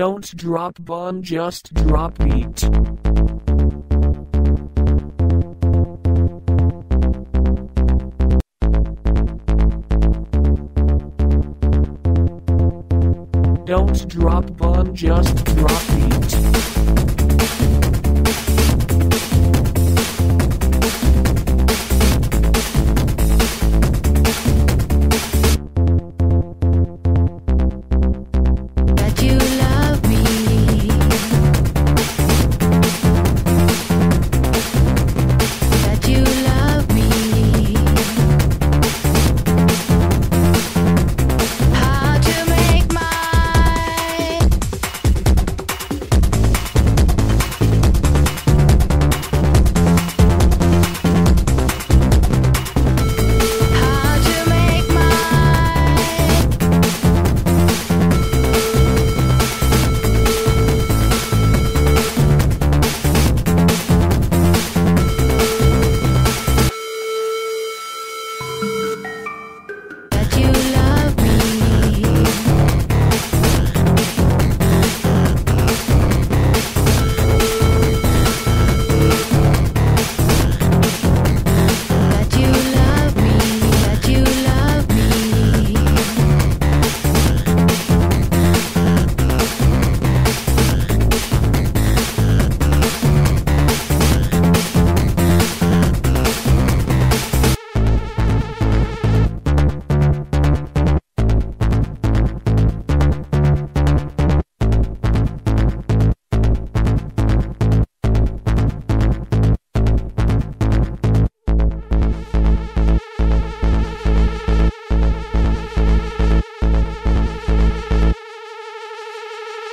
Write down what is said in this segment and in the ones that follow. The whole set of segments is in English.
Don't drop bomb, just drop beat. Don't drop bomb, just drop beat.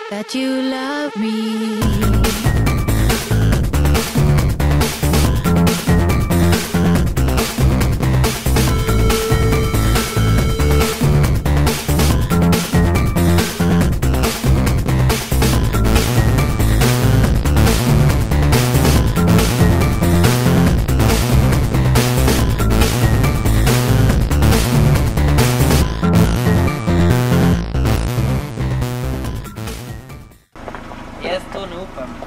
That you love me. Jest to nupa.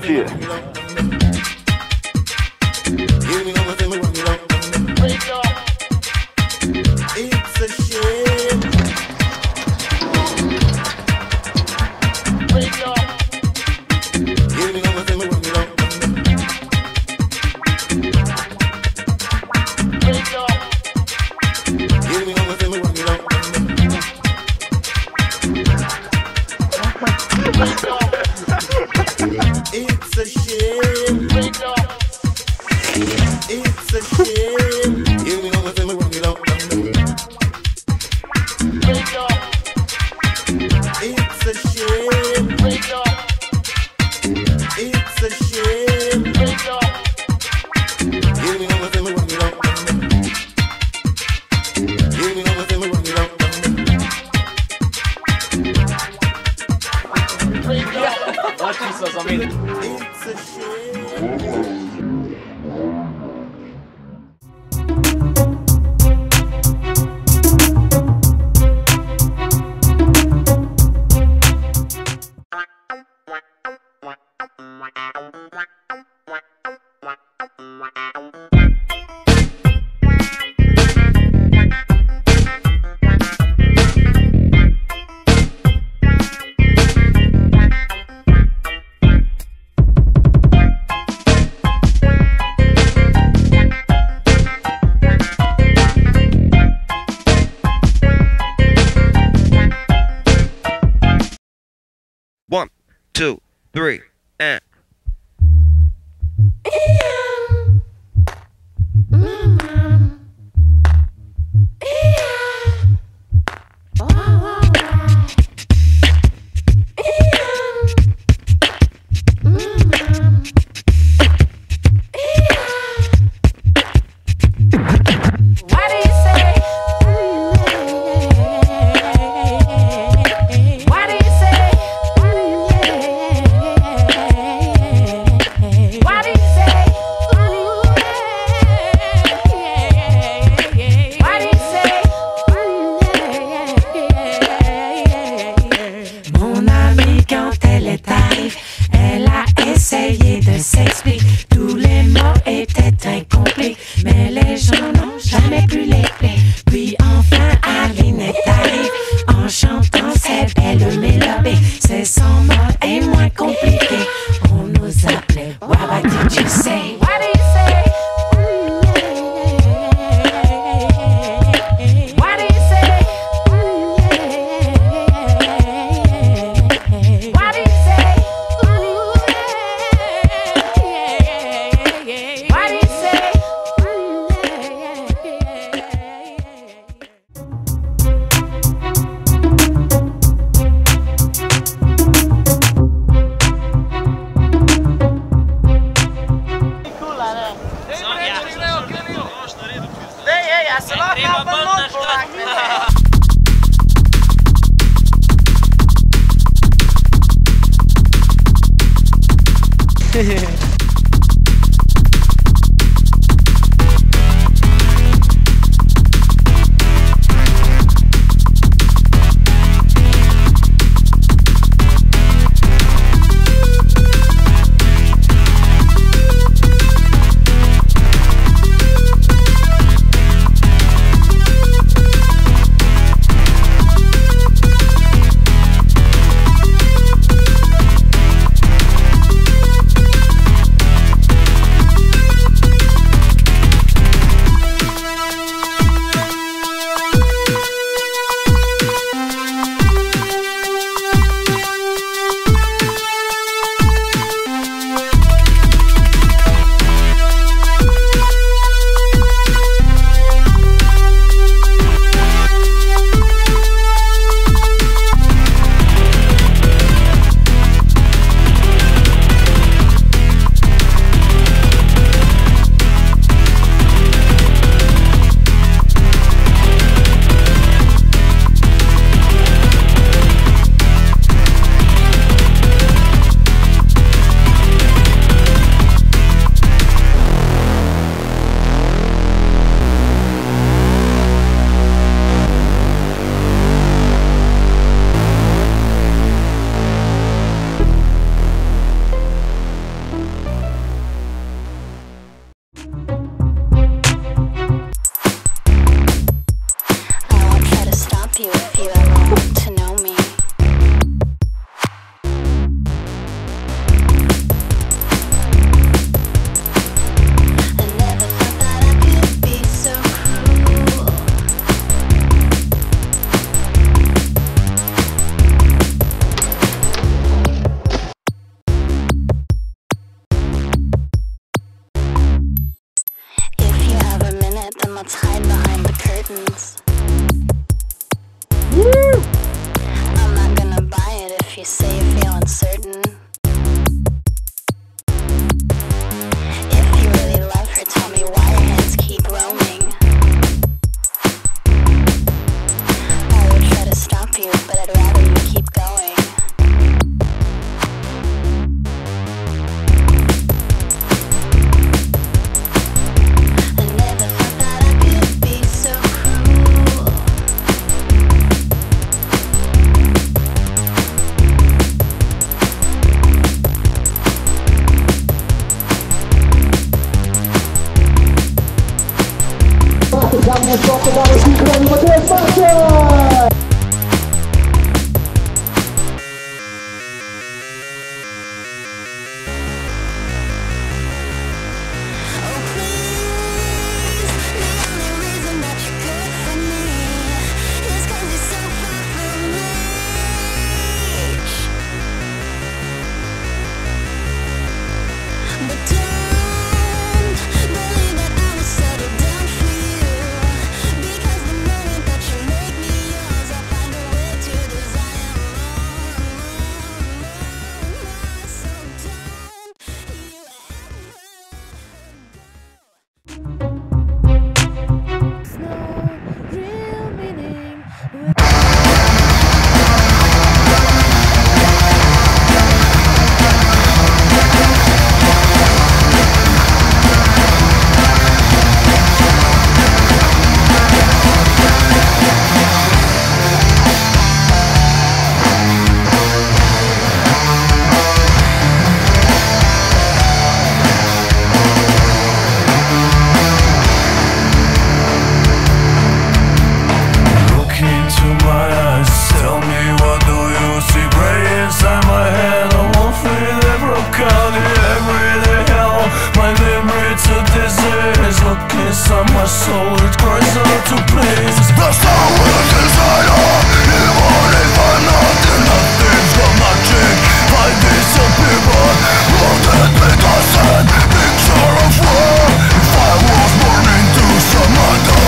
Yeah. It's a shame. Break up. Give me one thing, break up. Break up. Give me one thing, break up. It's a shame. Break up. It's a shame. Give me one thing, break up. Break up. It's a shame. Break up. It's a shame. Break up. Give me one thing, break up. Give me one thing, break up. Break up. Watch this, I mean. It's a shame. One, two, three, and. stop you if you ever want to know me. I never thought that I could be so cruel. If you have a minute, then let's hide behind the curtains. I'm not gonna buy it if you say you feel uncertain. If you really love her, tell me why your hands keep roaming. I would try to stop you, but I'd rather you keep going. I never thought that I could be so cruel. Oh please, the only reason that you're good for me is 'cause you're so far from reach. But don't believe that I will settle down for you, because the moment that you make me yours, I'll find a way to desire more. So don't you Look into my eyes, tell me what do you see? Gray inside my head, I won't feel it broke out in everyday hell. My limits are disease. Look inside my soul, it cries out to please. The soul is inside of, even if I'm nothing, nothing's got magic. I disappear, but won't it make a sad picture of war? If I was born into some other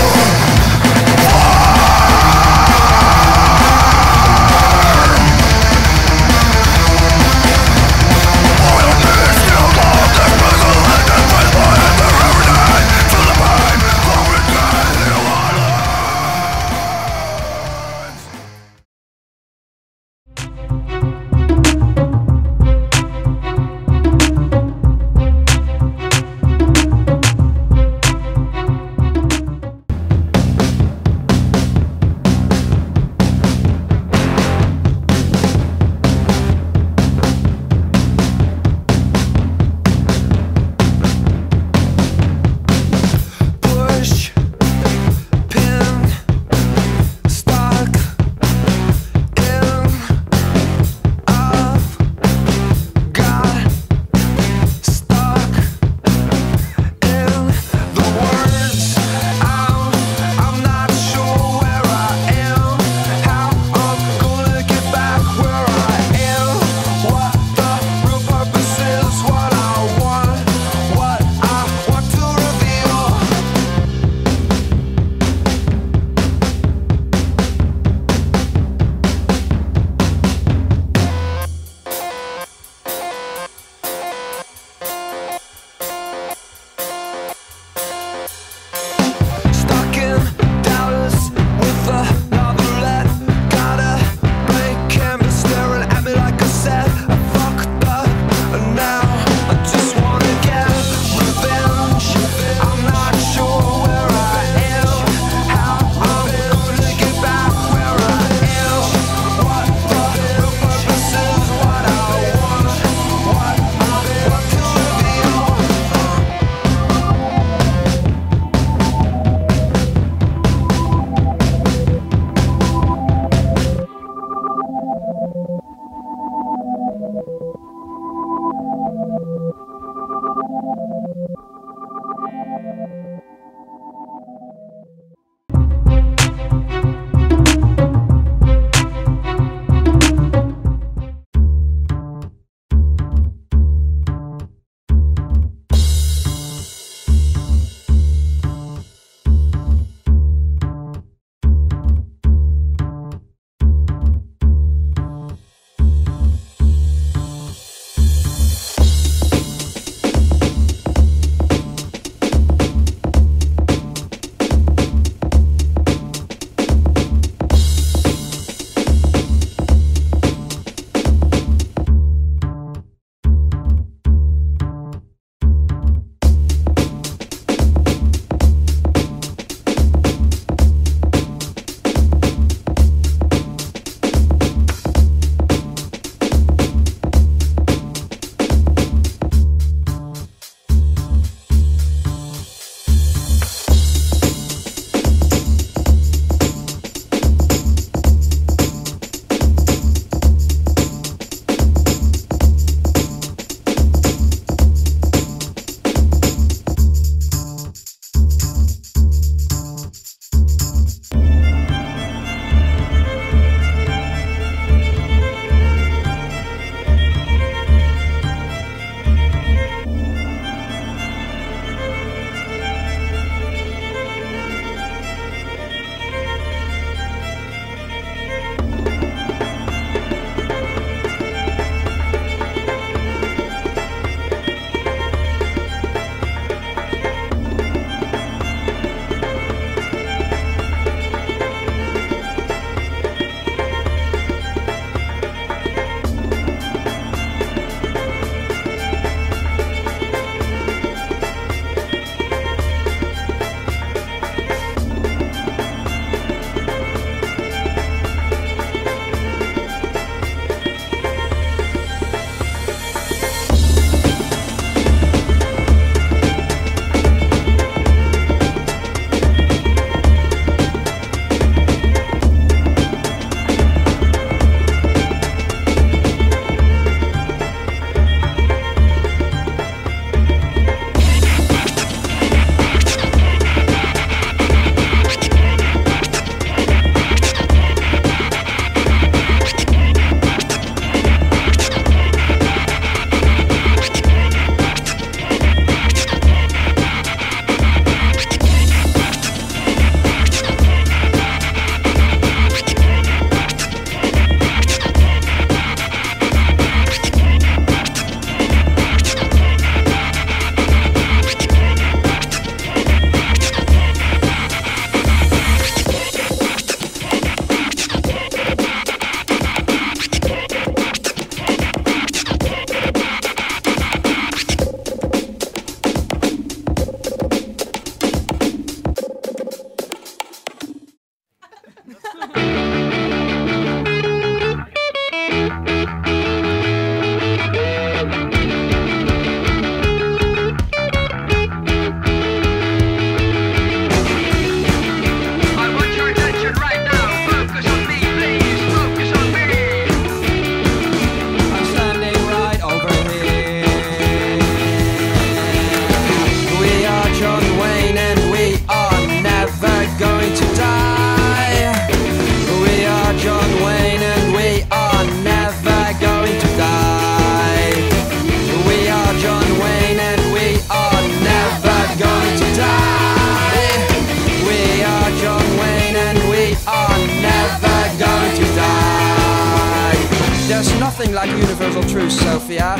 like universal truth, Sophia.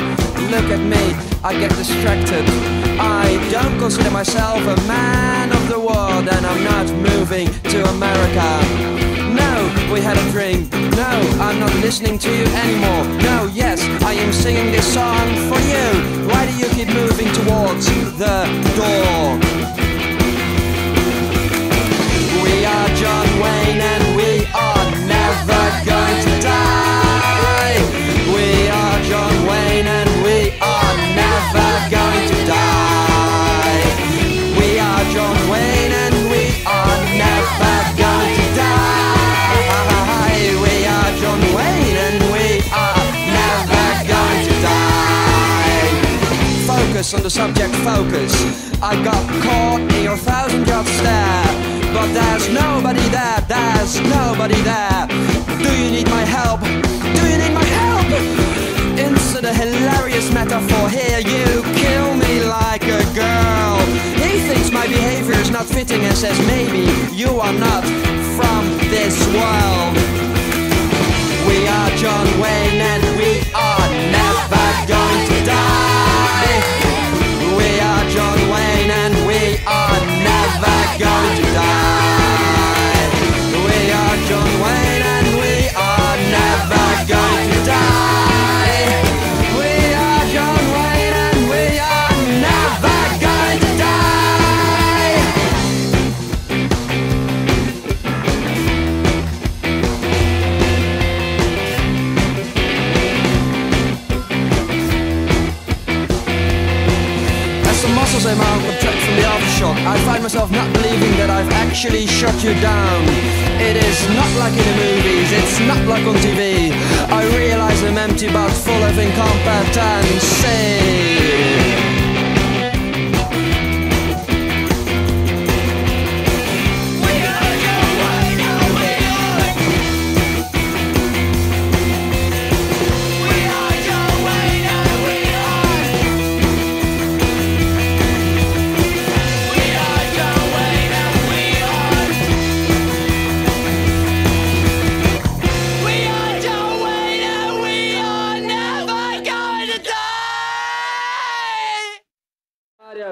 Look at me, I get distracted. I don't consider myself a man of the world, and I'm not moving to America. No, we had a drink. No, I'm not listening to you anymore. No, yes, I am singing this song for you. Why do you keep moving towards the door? We are John Wayne and we are never going to die. We are John Wayne and we are never going to die. We are John Wayne and we are never going to die. We are John Wayne and we are never going to die. Focus on the subject, focus. I got caught in your 1,000-yard stare, but there's nobody there, there's nobody there. Do you need my help? Do you need my help? Insert a hilarious metaphor here. You kill me like a girl. He thinks my behavior is not fitting and says maybe you are not from this world. We are John Wayne and we are never going to die. We are John Wayne and we are never going to die. We are John Wayne and we are never going to die. We are John Wayne and we are never going to die. As the muscles in my arm contract from the aftershock, I find myself not believing that I've actually shut you down. It is not like in the movies, it's not like on TV. I realize I'm empty but full of incompetency.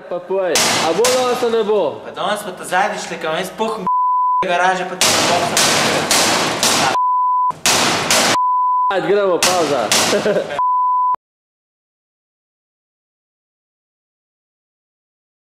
Pa povej, a bo danes ali ne bo? Pa danes pa ta zadnjič lekam, jaz poham garaže pa ti boksam. Ajde, gremo, pauza.